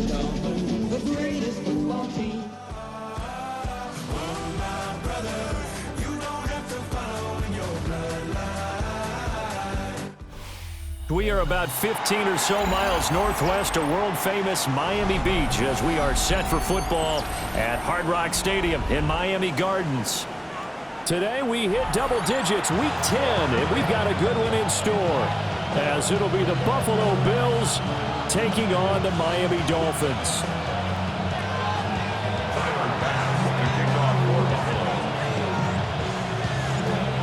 The greatest football team. We are about 15 or so miles northwest of world-famous Miami Beach as we are set for football at Hard Rock Stadium in Miami Gardens. Today we hit double digits, week 10, and we've got a good one in store as it'll be the Buffalo Bills taking on the Miami Dolphins.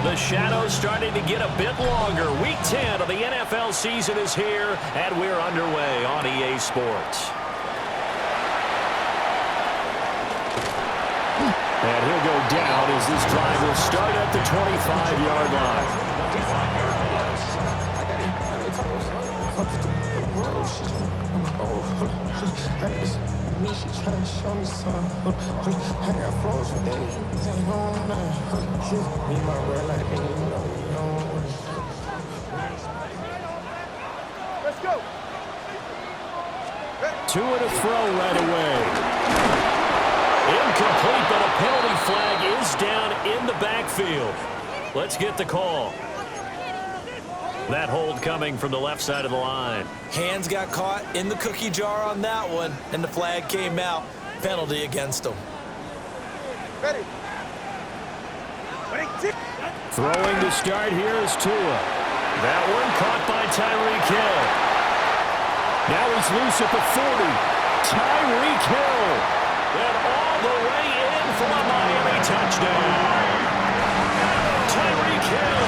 The shadow's starting to get a bit longer. Week 10 of the NFL season is here, and we're underway on EA Sports. And he'll go down as this drive will start at the 25-yard line. Me, she tryna show me some. I got flows for days. Me, my real life, and you know. Let's go. Two and a throw right away. Incomplete, but a penalty flag is down in the backfield. Let's get the call. That hold coming from the left side of the line. Hands got caught in the cookie jar on that one, and the flag came out. Penalty against them. Ready. Throwing to start here is Tua. That one caught by Tyreek Hill. Now he's loose at the 40. Tyreek Hill. And all the way in for a Miami touchdown. Tyreek Hill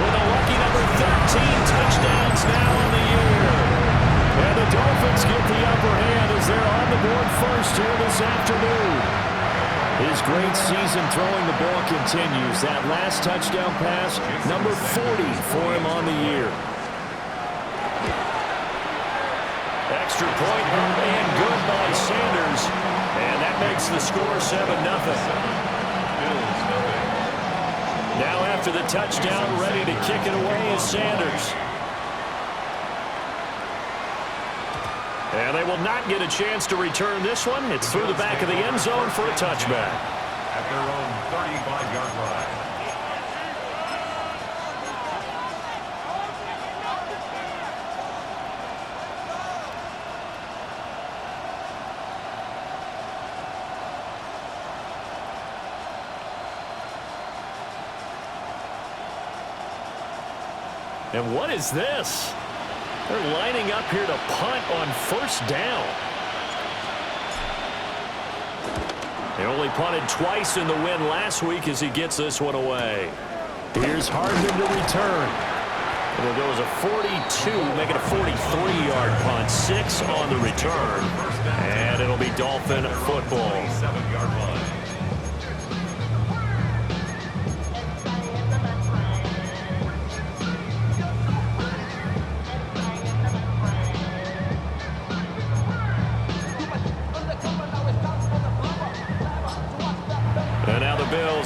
with a lucky number 13 touchdowns now on the year. And the Dolphins get the upper hand as they're on the board first here this afternoon. His great season throwing the ball continues. That last touchdown pass, number 40 for him on the year. Extra point and good by Sanders. And that makes the score 7-0. Now after the touchdown, ready to kick it away is Sanders. And they will not get a chance to return this one. It's through the back of the end zone for a touchback. At their own 35-yard line. And what is this? They're lining up here to punt on first down. They only punted twice in the win last week as he gets this one away. Here's Hardman to return. It'll go as a 42, make it a 43-yard punt. 6 on the return. And it'll be Dolphin football. 7-yard line.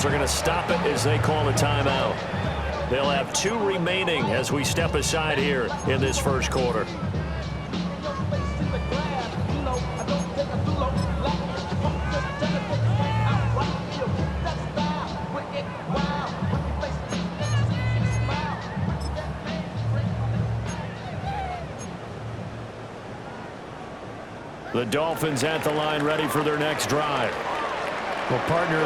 Are going to stop it as they call a timeout. They'll have 2 remaining as we step aside here in this first quarter. The Dolphins at the line ready for their next drive. Well, partner,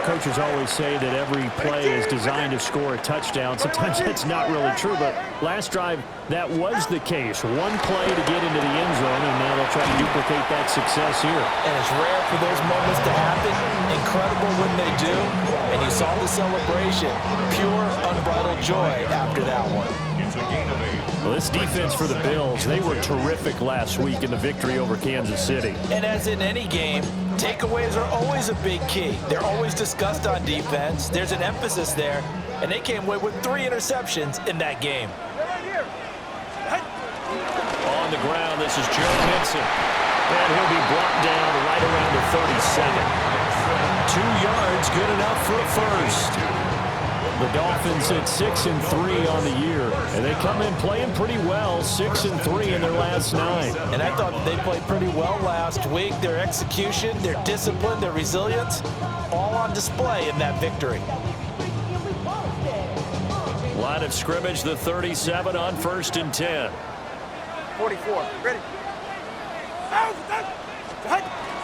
coaches always say that every play is designed to score a touchdown. Sometimes that's not really true, but last drive, that was the case. One play to get into the end zone, and now they'll try to duplicate that success here. And it's rare for those moments to happen. Incredible when they do. And you saw the celebration. Pure, unbridled joy after that one. It's a gain of 8. Well, this defense for the Bills, they were terrific last week in the victory over Kansas City. And as in any game, takeaways are always a big key. They're always discussed on defense. There's an emphasis there, and they came away with 3 interceptions in that game. On the ground, this is Joe Mixon. And he'll be brought down right around the 37. 2 yards, good enough for a first. The Dolphins at 6-3 on the year, and they come in playing pretty well, 6-3 in their last 9. And I thought they played pretty well last week. Their execution, their discipline, their resilience, all on display in that victory. Line of scrimmage, the 37 on 1st and 10. 44. Ready.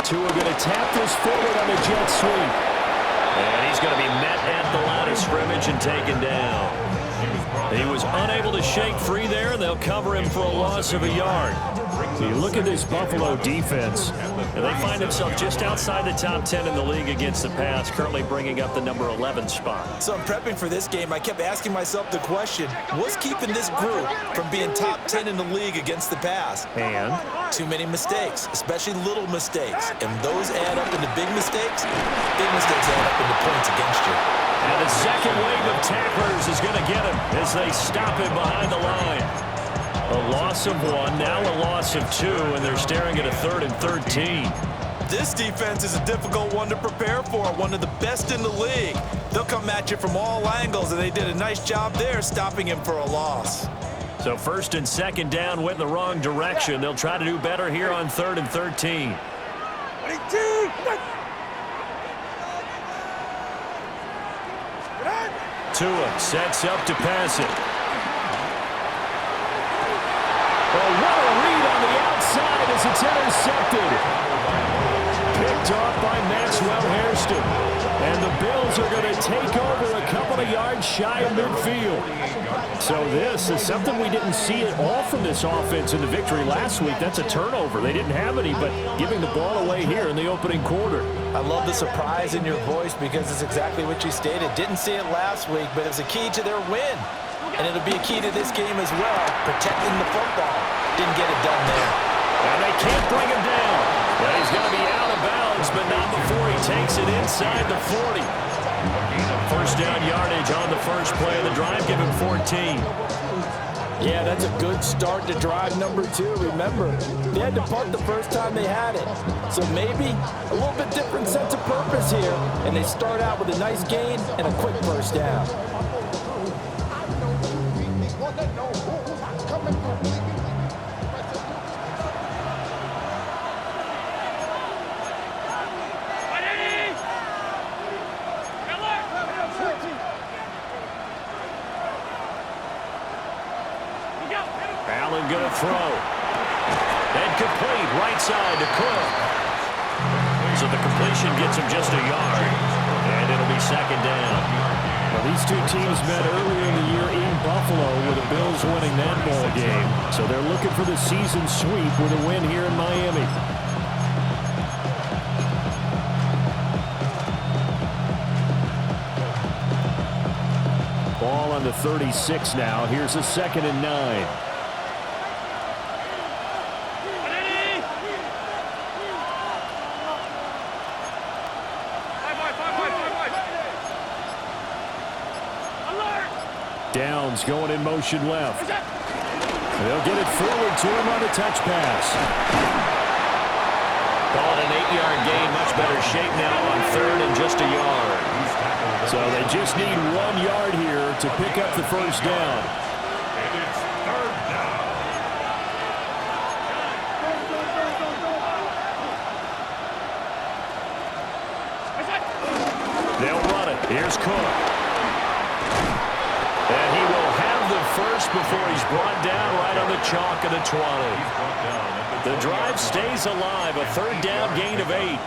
Tua going to tap this forward on a jet sweep. And he's going to be met at the line of scrimmage and taken down. He was unable to shake free there, and they'll cover him for a loss of a yard. So you look at this Buffalo defense, and they find themselves just outside the top 10 in the league against the pass, currently bringing up the number 11 spot. So I'm prepping for this game. I kept asking myself the question, what's keeping this group from being top 10 in the league against the pass? And too many mistakes, especially little mistakes. And those add up into big mistakes. Big mistakes add up into points against you. the second wave of tacklers is going to get him as they stop him behind the line. A loss of 1, now a loss of 2, and they're staring at a 3rd and 13. This defense is a difficult one to prepare for, one of the best in the league. They'll come at you from all angles, and they did a nice job there stopping him for a loss. So 1st and 2nd down went in the wrong direction. They'll try to do better here on 3rd and 13. Tua sets up to pass it. Oh, what a read on the outside as it's intercepted. Picked off by Maxwell Hairston. And the Bills are going to take over a couple of yards shy of midfield. So this is something we didn't see at all from this offense in the victory last week. That's a turnover. They didn't have any, but giving the ball away here in the opening quarter. I love the surprise in your voice because it's exactly what you stated. Didn't see it last week, but it was a key to their win. And it'll be a key to this game as well, protecting the football. Didn't get it done there. And they can't bring him down. Well, he's going to be out of bounds, but not before he takes it inside the 40. First down yardage on the first play of the drive, give him 14. Yeah, that's a good start to drive number 2. Remember, they had to punt the first time they had it. So maybe a little bit different sense of purpose here, and they start out with a nice gain and a quick first down. Allen going to throw. And complete right side to Cook. So the completion gets him just a yard. And it'll be 2nd down. Well, these two teams met earlier in the year in Buffalo with the Bills winning that ball game. So they're looking for the season sweep with a win here in Miami. Ball on the 36 now. Here's a 2nd and 9. Downs going in motion left. They'll get it forward to him on a touch pass. Call it an 8-yard gain. Much better shape now on 3rd and just a yard. So they just need 1 yard here to pick up the first down. And it's 3rd down. They'll run it. Here's Cook. And he will have the first before he's brought down right on the chalk of the 20. The drive stays alive. A 3rd down gain of 8.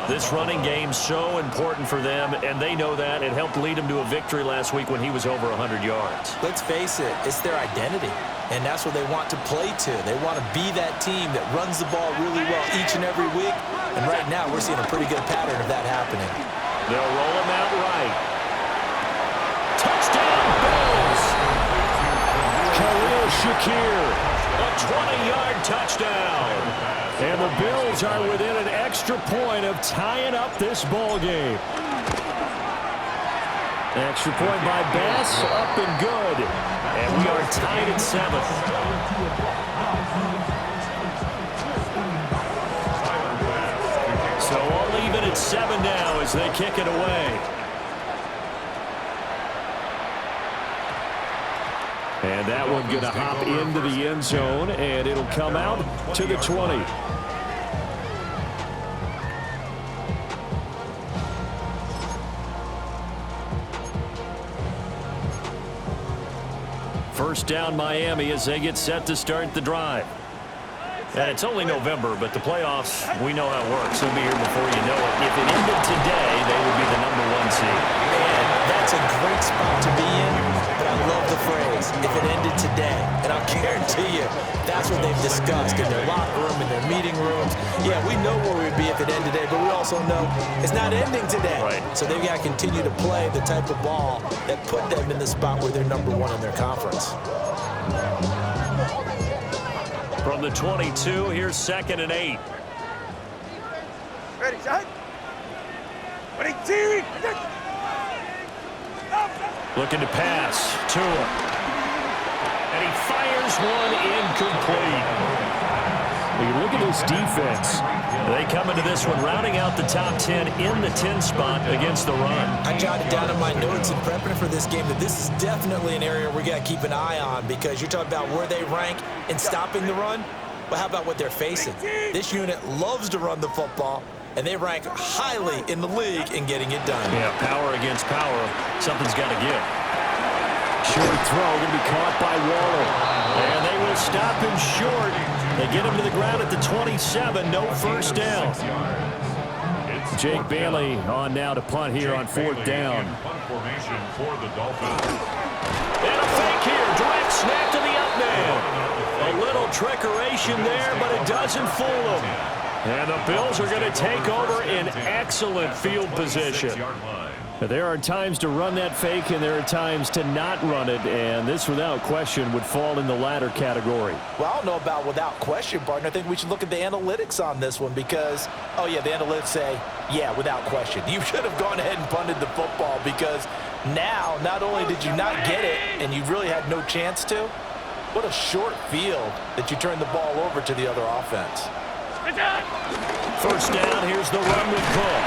This running game's so important for them, and they know that. It helped lead them to a victory last week when he was over 100 yards. Let's face it, it's their identity, and that's what they want to play to. They want to be that team that runs the ball really well each and every week, and right now we're seeing a pretty good pattern of that happening. They'll roll him out right. Touchdown, Bills! Khalil Shakir, a 20-yard touchdown. And the Bills are within an extra point of tying up this ball game. Extra point by Bass, up and good. And we are tied at 7. So all even at 7 now as they kick it away. And that one going to hop into the end zone, and it'll come out to the 20. First down Miami as they get set to start the drive. And it's only November, but the playoffs, we know how it works. They'll be here before you know it. If it ended today, they would be the #1 seed. And that's a great spot to be in, but I love the phrase, if it ended today. And I'll guarantee you, that's what they've discussed in their locker room, in their meeting rooms. Yeah, we know where we'd be if it ended today, but we also know it's not ending today. Right. So they've got to continue to play the type of ball that put them in the spot where they're #1 in their conference. From the 22, here's 2nd and 8. Ready, shot. 22. Looking to pass to him. And he fires one incomplete. When you look at this defense, they come into this one rounding out the top 10 in the 10 spot against the run. I jotted down in my notes in prepping for this game that this is definitely an area we got to keep an eye on, because you're talking about where they rank in stopping the run. Well, how about what they're facing? This unit loves to run the football, and they rank highly in the league in getting it done. Yeah, power against power. Something's got to give. Short throw going to be caught by Waller. And they will stop him short. They get him to the ground at the 27. No first down. Jake Bailey on now to punt here on 4th down. Formation for the Dolphins. And a fake here. Direct snap to the up man. A little trickeration there, but it doesn't fool them. And the Bills are going to take over in excellent field position. There are times to run that fake, and there are times to not run it, and this, without question, would fall in the latter category. Well, I don't know about without question, partner. I think we should look at the analytics on this one because, oh, yeah, the analytics say, yeah, without question. You should have gone ahead and punted the football, because now not only did you not get it and you really had no chance to, what a short field that you turned the ball over to the other offense. First down, here's the run with Cook.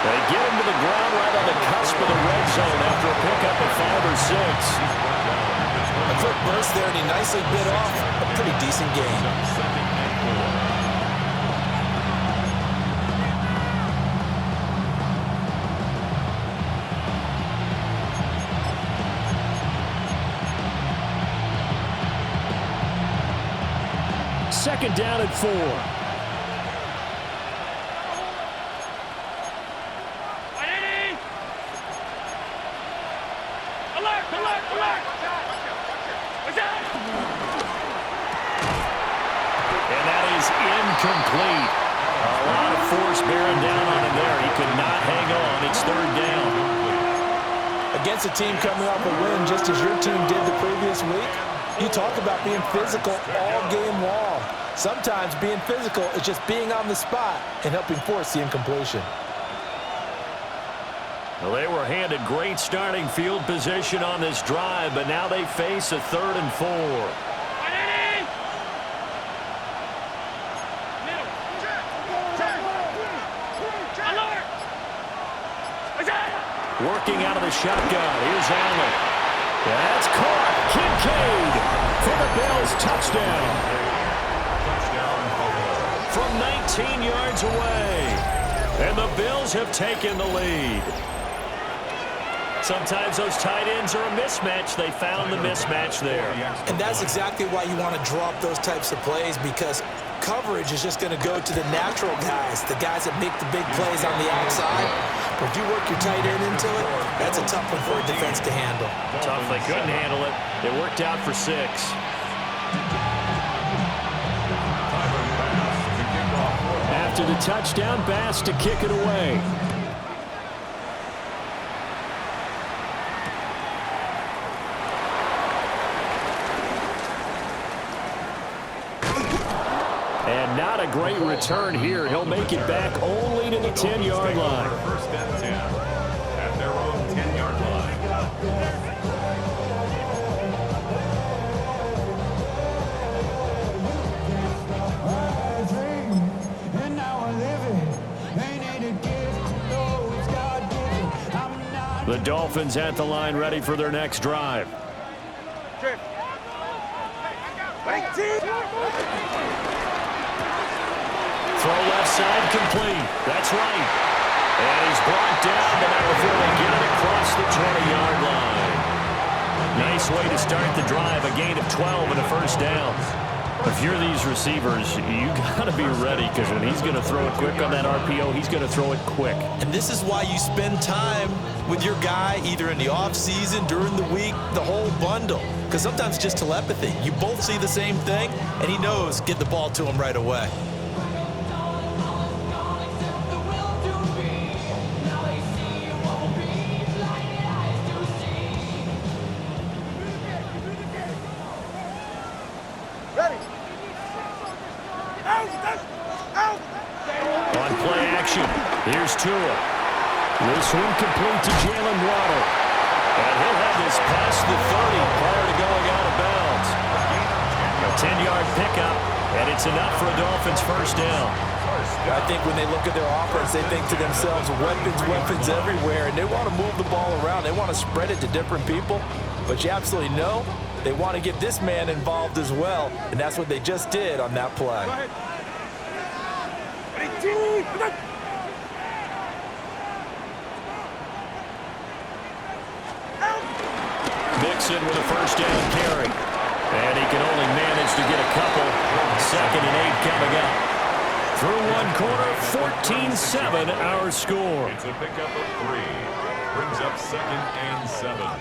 They get him to the ground right on the cusp of the red zone after a pickup of 5 or 6. A quick burst there, and he nicely bit off a pretty decent gain. Second down at 4. And that is incomplete. A lot of force bearing down on him there. He could not hang on. It's 3rd down. Against a team coming off a win just as your team did the previous week, you talk about being physical all game long. Sometimes being physical is just being on the spot and helping force the incompletion. Well, they were handed great starting field position on this drive, but now they face a 3rd and 4. Working out of the shotgun. Here's Allen. That's caught. Kincaid for the Bills touchdown. From 19 yards away. And the Bills have taken the lead. Sometimes those tight ends are a mismatch. They found the mismatch there. And that's exactly why you want to draw up those types of plays, because coverage is just going to go to the natural guys, the guys that make the big plays on the outside. But if you work your tight end into it, that's a tough one for a defense to handle. Tough. They couldn't handle it. It worked out for 6. After the touchdown, Bass to kick it away. And not a great return here. He'll make it back only to the 10-yard line. First and 10 at their own 10-yard line. The Dolphins at the line, ready for their next drive. Throw left side complete. That's right. And he's brought down, but not before they get it across the 20-yard line. Nice way to start the drive. A gain of 12 and a first down. If you're these receivers, you got to be ready, because when he's going to throw it quick on that RPO, he's going to throw it quick. And this is why you spend time with your guy, either in the offseason, during the week, the whole bundle. Because sometimes just telepathy. You both see the same thing, and he knows, get the ball to him right away. On play action, here's Tua. This one complete to Jalen Waddle. And he'll have this past the 30 prior to going out of bounds. A 10-yard pickup, and it's enough for a Dolphins first down. I think when they look at their offense, they think to themselves, weapons everywhere, and they want to move the ball around. They want to spread it to different people, but you absolutely know they want to get this man involved as well, and that's what they just did on that play. Mixon with a first down carry. And he can only manage to get a couple. 2nd and 8 coming up. Through one quarter, 14-7 our score. It's a pickup of 3. Brings up 2nd and 7.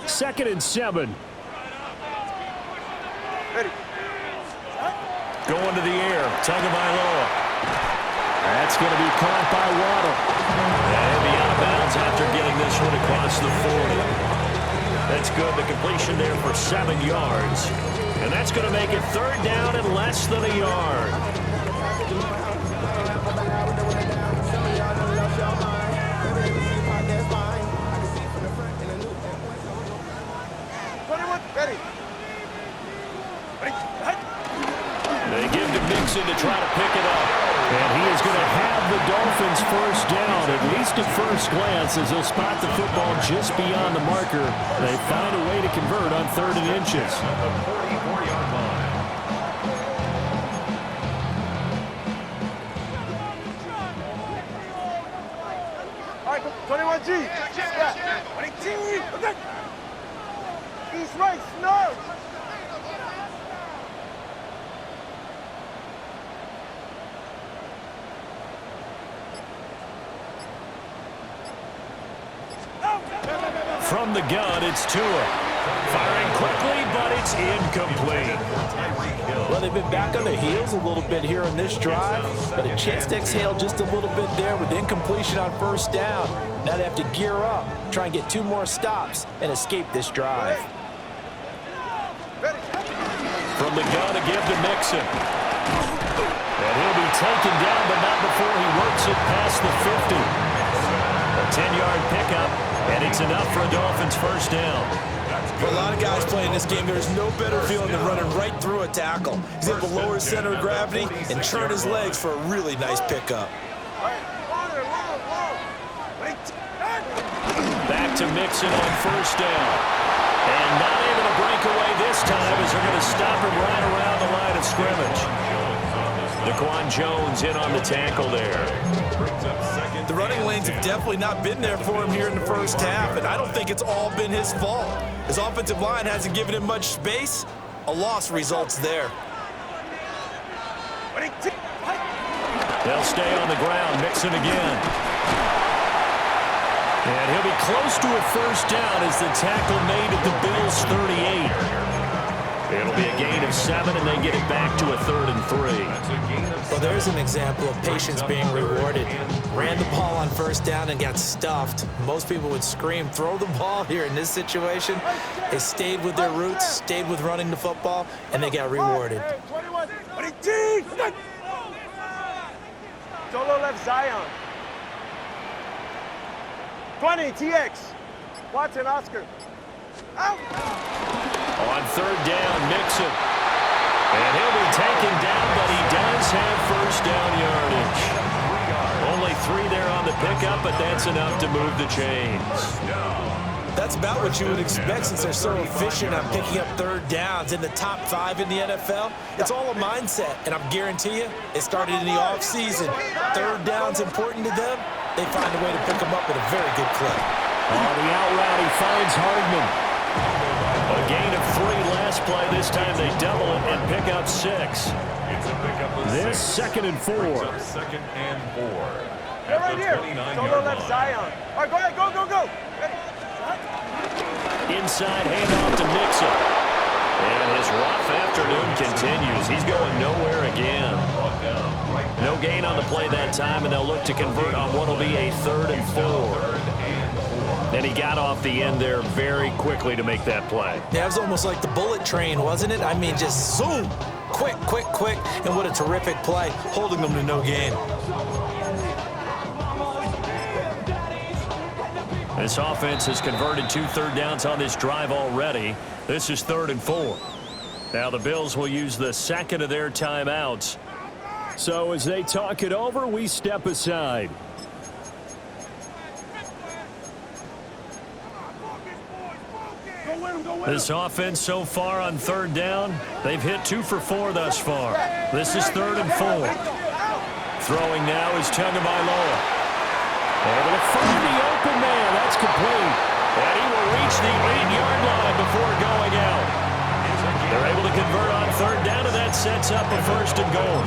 Second and 7. Going to the air. Tagovailoa. That's going to be caught by Waddle. And he'll be out of bounds after getting this one across the 40. That's good. The completion there for 7 yards. And that's going to make it 3rd down and less than a yard. They give to Mixon to try to pick it up. And he is going to have the Dolphins first down, at least at first glance, as he'll spot the football just beyond the marker. They find a way to convert on 3rd and inches. At the 44-yard line. All right, 21G. Yeah. 22. East right, snug. From the gun, it's Tua. Firing quickly, but it's incomplete. Well, they've been back on their heels a little bit here on this drive, but a chance to exhale just a little bit there with incompletion on first down. Now they have to gear up, try and get 2 more stops, and escape this drive. From the gun, a give to Mixon. And he'll be taken down, but not before he works it past the 50. A 10-yard pickup, and it's enough for a Dolphins first down. For a lot of guys playing this game, there's no better feeling than running right through a tackle. He's able to lower his center of gravity and turn his legs for a really nice pickup. Back to Mixon on first down. And not able to break away this time as they're going to stop him right around the line of scrimmage. Daquan Jones in on the tackle there. The running lanes have definitely not been there for him here in the first half, and I don't think it's all been his fault. His offensive line hasn't given him much space. A loss results there. They'll stay on the ground. Mixon again. And he'll be close to a first down as the tackle made at the Bills' 38. It'll be a gain of 7, and they get it back to a 3rd and 3. Well, there's an example of patience being rewarded. Ran the ball on first down and got stuffed. Most people would scream, throw the ball here in this situation. They stayed with their roots, stayed with running the football, and they got rewarded. Solo left Zion. 20, TX. Watson, Oscar. Out. On 3rd down, Mixon. And he'll be taken down, but he does have first down yardage. Only 3 there on the pickup, but that's enough to move the chains. That's about what you would expect since they're so efficient on picking up third downs in the top 5 in the NFL. It's all a mindset, and I'm guarantee you it started in the offseason. Third down's important to them. They find a way to pick them up at a very good clip. On the out route, he finds Hardman. A gain of 3 last play. This time they double it and pick up 6. It's a pickup of This 6. second and 4. Second and 4. They're right here. 29-yard Solo left Zion. All right, go ahead. Go, go, go. Ready. Inside handoff to Mixon. And his rough afternoon continues. He's going nowhere again. No gain on the play that time, and they'll look to convert on what will be a 3rd and 4. And he got off the end there very quickly to make that play. Yeah, it was almost like the bullet train, wasn't it? I mean, just zoom. Quick, quick, quick. And what a terrific play, holding them to no gain. This offense has converted 2 third downs on this drive already. This is 3rd and 4. Now the Bills will use the second of their timeouts. So as they talk it over, we step aside. This offense so far on 3rd down, they've hit 2 for 4 thus far. This is 3rd and 4. Throwing now is Tagovailoa. Able to find the open man. That's complete. And he will reach the 8-yard line before going out. They're able to convert on 3rd down, and that sets up a 1st and goal.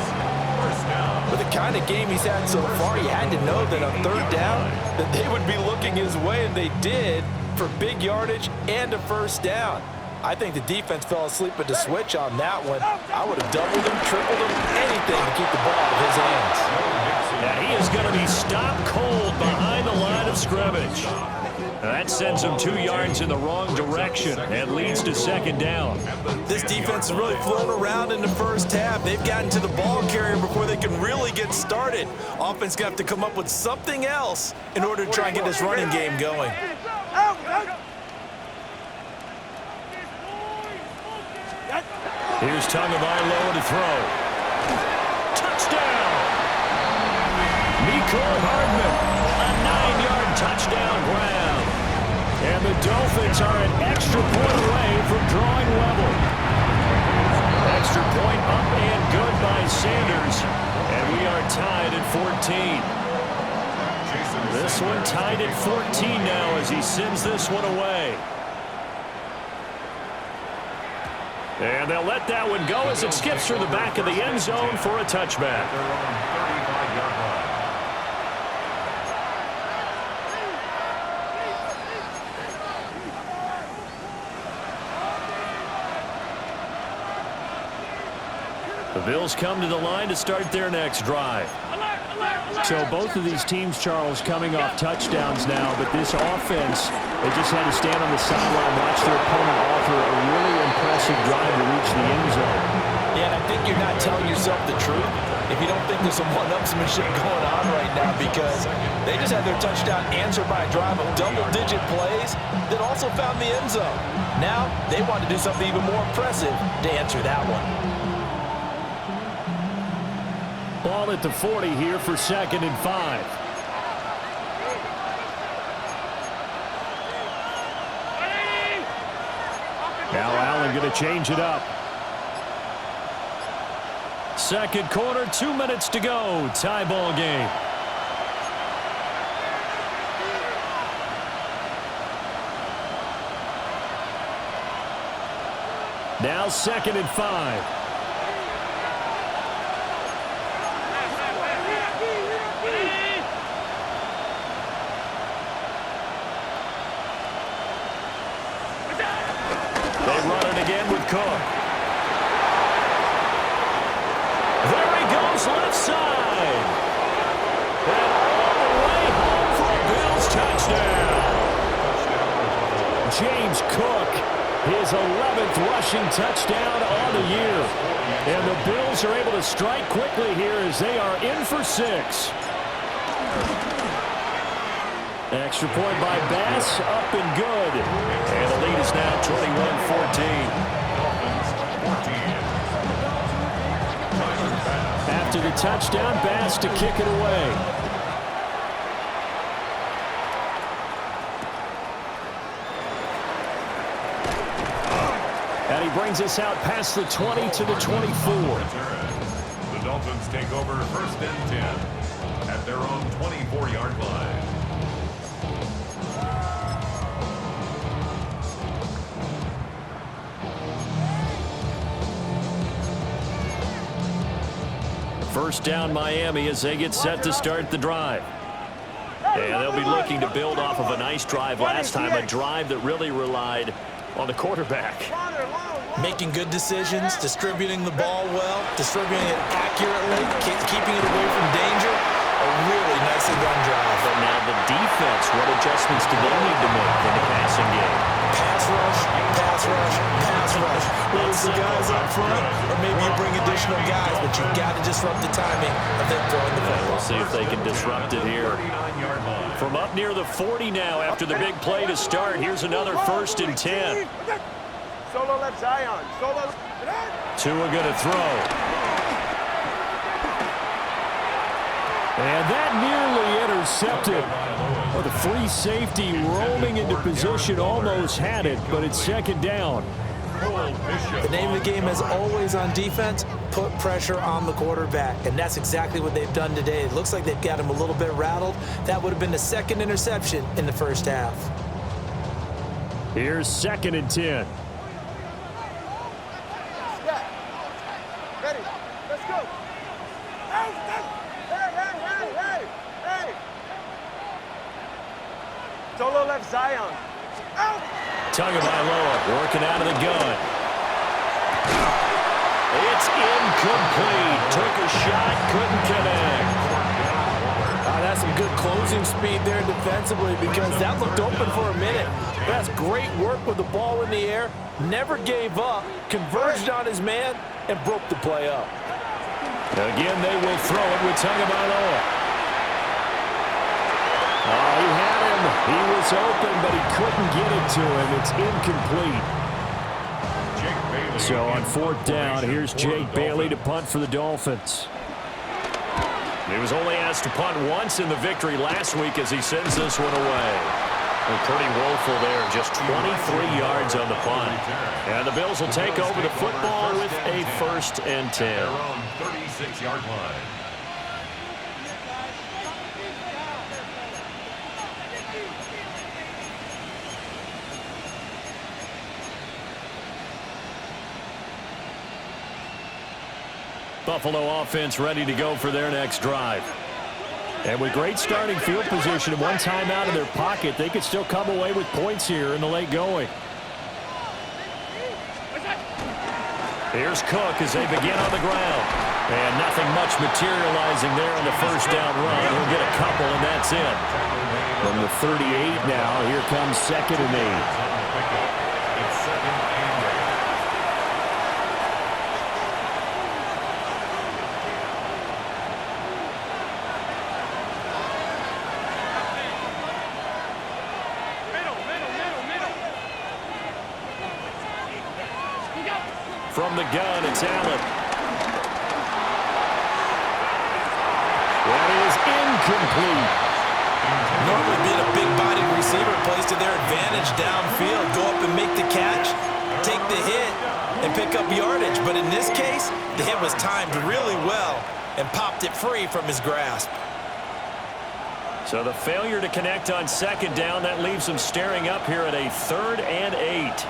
With the kind of game he's had so far, you had to know that on 3rd down that they would be looking his way, and they did, for big yardage and a 1st down. I think the defense fell asleep at the switch on that one. I would have doubled him, tripled him, anything to keep the ball out of his hands. And he is going to be stopped cold behind the line of scrimmage. That sends him 2 yards in the wrong direction and leads to 2nd down. This defense has really flown around in the first half. They've gotten to the ball carrier before they can really get started. Offense going to have to come up with something else in order to try and get this running game going. Here's Tagovailoa to throw. Touchdown! Mecole Hardman, a 9-yard touchdown grab. And the Dolphins are an extra point away from drawing level. Extra point up and good by Sanders. And we are tied at 14. This one tied at 14 now as he sends this one away. And they'll let that one go as it skips through the back of the end zone for a touchback. The Bills come to the line to start their next drive. So both of these teams, Charles, coming off touchdowns now, but this offense, they just had to stand on the sideline, watch their opponent offer a really impressive drive to reach the end zone. Yeah, and I think you're not telling yourself the truth if you don't think there's some one-upsmanship going on right now, because they just had their touchdown answered by a drive of double-digit plays that also found the end zone. Now they want to do something even more impressive to answer that one. Ball at the 40 here for 2nd and 5. Now Allen going to change it up. 2nd quarter, 2 minutes to go. Tie ball game. Now 2nd and 5. Cook. There he goes, left side. And all the way home for a Bills touchdown. James Cook, his 11th rushing touchdown on the year. And the Bills are able to strike quickly here as they are in for 6. Extra point by Bass, up and good. And the lead is now 21-14. to the touchdown. Bass to kick it away. And he brings us out past the 20 to the 24. The Dolphins take over first and 10 at their own 24-yard line. First down Miami as they get set to start the drive. And they'll be looking to build off of a nice drive last time, a drive that really relied on the quarterback. Making good decisions, distributing the ball well, distributing it accurately, keeping it away from danger. A really nicely run drive. But now the defense, what adjustments do they need to make in the passing game? Pass rush, pass rush, pass rush. Whether it's the guys up front or maybe you bring additional guys, but you've got to disrupt the timing of them throwing the football. We'll see if they can disrupt it here. From up near the 40 now after the big play to start. Here's another first and 10. Solo left Zion. Solo. Tua gonna throw. And that nearly intercepted. Well, the free safety rolling into position almost had it, but it's second down. The name of the game is always on defense, put pressure on the quarterback, and that's exactly what they've done today. It looks like they've got him a little bit rattled. That would have been the second interception in the first half. Here's second and 10. Ready. Let's go. Hey. Solo left Zion. Out. Tagovailoa working out of the gun. It's incomplete. Took a shot, couldn't connect. That's some good closing speed there defensively because that looked open for a minute. That's great work with the ball in the air. Never gave up, converged on his man, and broke the play up. Again, they will throw it with Tagovailoa. Oh, he had him. He was open, but he couldn't get it to him. It's incomplete. So on fourth down, here's Jake Bailey to punt for the Dolphins. He was only asked to punt once in the victory last week as he sends this one away. Well, pretty woeful there, just 23 yards on the punt. And the Bills will take over the football with a first and 10. Their own 36-yard line. Buffalo offense ready to go for their next drive. And with great starting field position and one timeout in their pocket, they could still come away with points here in the late going. Here's Cook as they begin on the ground. And nothing much materializing there on the first down run. He'll get a couple, and that's it. From the 38 now, here comes second and 8. From the gun, it's Allen. That is incomplete. Normally being a big-bodied receiver plays to their advantage downfield. Go up and make the catch, take the hit, and pick up yardage. But in this case, the hit was timed really well and popped it free from his grasp. So the failure to connect on second down, that leaves them staring up here at a 3rd and 8.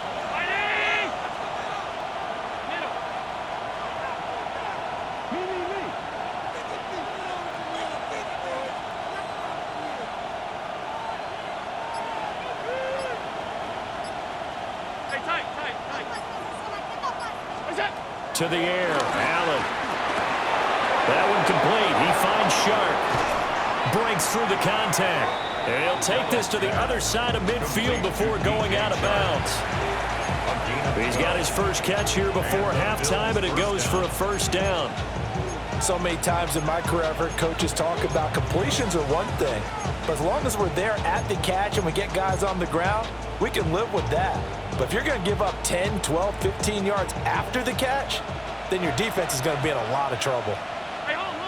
To the air, Allen. That one complete. He finds Sharp. Breaks through the contact. And he'll take this to the other side of midfield before going out of bounds. He's got his first catch here before halftime, and it goes for a first down. So many times in my career I've heard coaches talk about completions are one thing, but as long as we're there at the catch and we get guys on the ground, we can live with that. But if you're going to give up 10, 12, 15 yards after the catch, then your defense is going to be in a lot of trouble. Hey, hold on.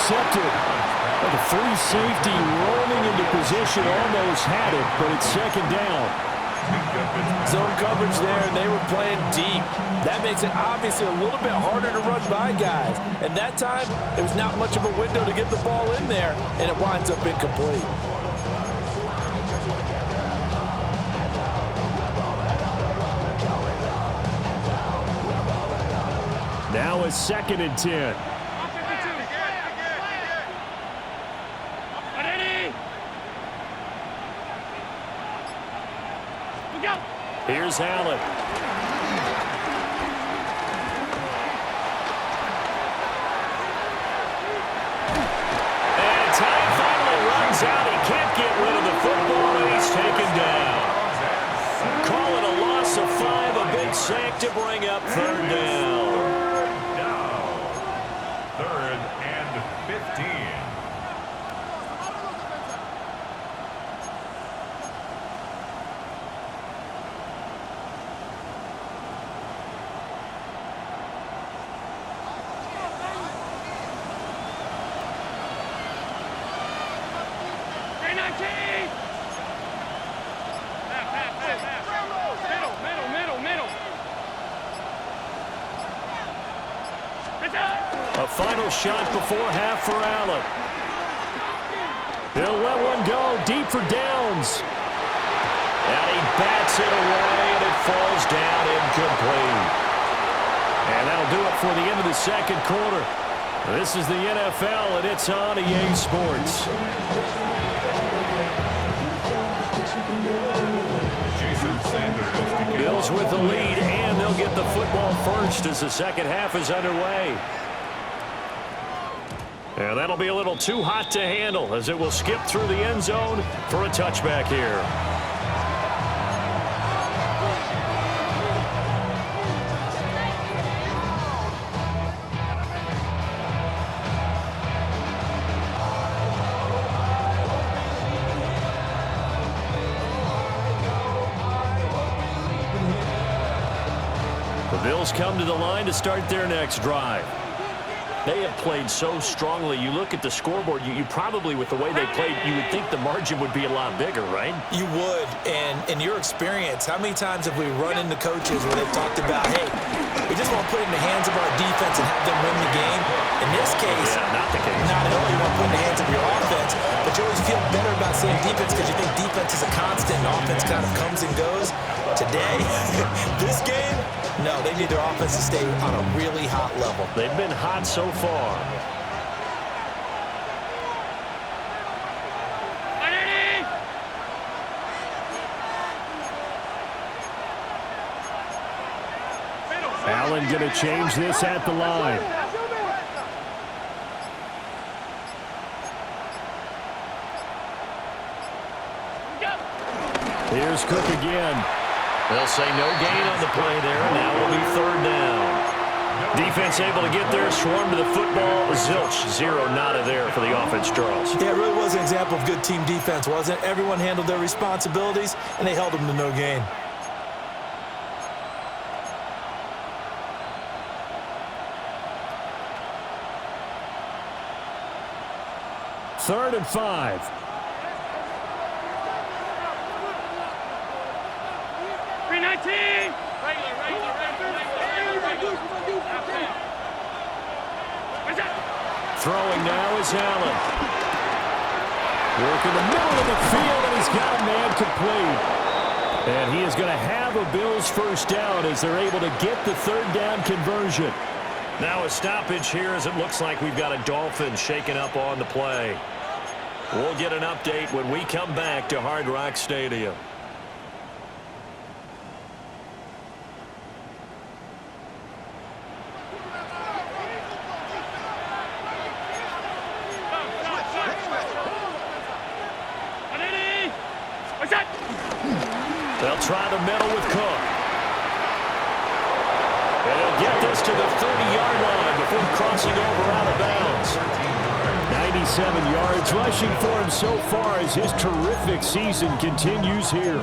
intercepted. Well, the free safety roaming into position, almost had it, but it's second down. Zone coverage there, and they were playing deep. That makes it obviously a little bit harder to run by guys. And that time, there was not much of a window to get the ball in there, and it winds up incomplete. Now it's 2nd and 10. Here's Allen. And time finally runs out. He can't get rid of the football, and he's taken down. Call it a loss of 5, a big sack to bring up 3rd down. Now, 3rd and 15. A final shot before half for Allen. He'll let one go deep for Downs. And he bats it away, and it falls down incomplete. And that'll do it for the end of the 2nd quarter. This is the NFL, and it's on EA Sports. Bills with the lead, and they'll get the football first as the 2nd half is underway. And that'll be a little too hot to handle as it will skip through the end zone for a touchback here. The Bills come to the line to start their next drive. They have played so strongly. You look at the scoreboard, you probably, with the way they played, you would think the margin would be a lot bigger, right? You would. And in your experience, how many times have we run into coaches where they've talked about, hey, we just want to put it in the hands of our defense and have them win the game? In this case, not the case. Not at all. You want to put it in the hands of your offense, but you always feel better about saying defense because you think defense is a constant and offense kind of comes and goes. Today, this game, no, they need their offense to stay on a really hot level. They've been hot so far. Allen going to change this at the line. Here's Cook again. They'll say no gain on the play there, and now will be 3rd down. Defense able to get there, swarm to the football. Zilch, 0 nada there for the offense, Charles. Yeah, it really was an example of good team defense, wasn't it? Everyone handled their responsibilities, and they held them to no gain. Third and 5. Throwing now is Allen. Working the middle of the field, and he's got a man complete. And he is going to have a Bills first down as they're able to get the 3rd down conversion. Now a stoppage here as it looks like we've got a Dolphin shaken up on the play. We'll get an update when we come back to Hard Rock Stadium. They'll try the middle with Cook. And he'll get this to the 30-yard line before crossing over out of bounds. 97 yards rushing for him so far as his terrific season continues here.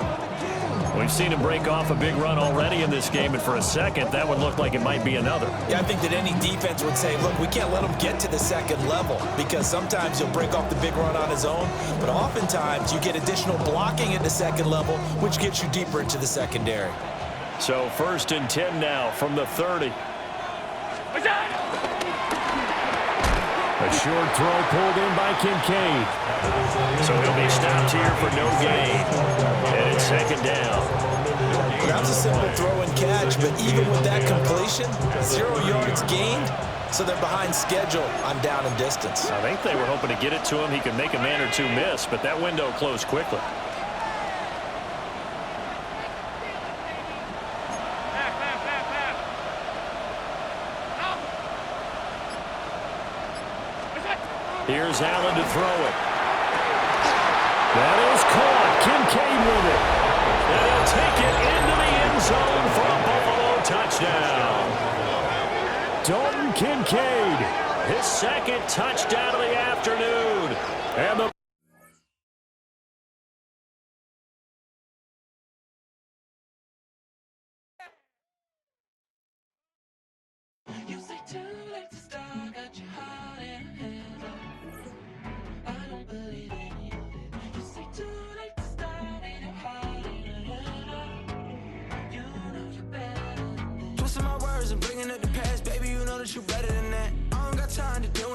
We've seen him break off a big run already in this game, and for a second, that would look like it might be another. Yeah, I think that any defense would say, look, we can't let him get to the second level, because sometimes he'll break off the big run on his own, but oftentimes you get additional blocking at the second level, which gets you deeper into the secondary. So 1st and 10 now from the 30. A short throw pulled in by Kincaid. So he'll be stopped here for no gain. And it's 2nd down. That was a simple throw and catch, but even with that completion, 0 yards gained, so they're behind schedule on down and distance. I think they were hoping to get it to him. He could make a man or two miss, but that window closed quickly. Here's Allen to throw it. That is caught. Kincaid with it. And he'll take it into the end zone for a Buffalo touchdown. Dalton Kincaid, his 2nd touchdown of the afternoon. And the You say too late to start, got your heart in a handle. I don't believe any of it. You say too late to start, ain't your heart in a handle. You know you're better than this. Twisting my words and bringing up the past, baby, you know that you're better than that. I don't got time to do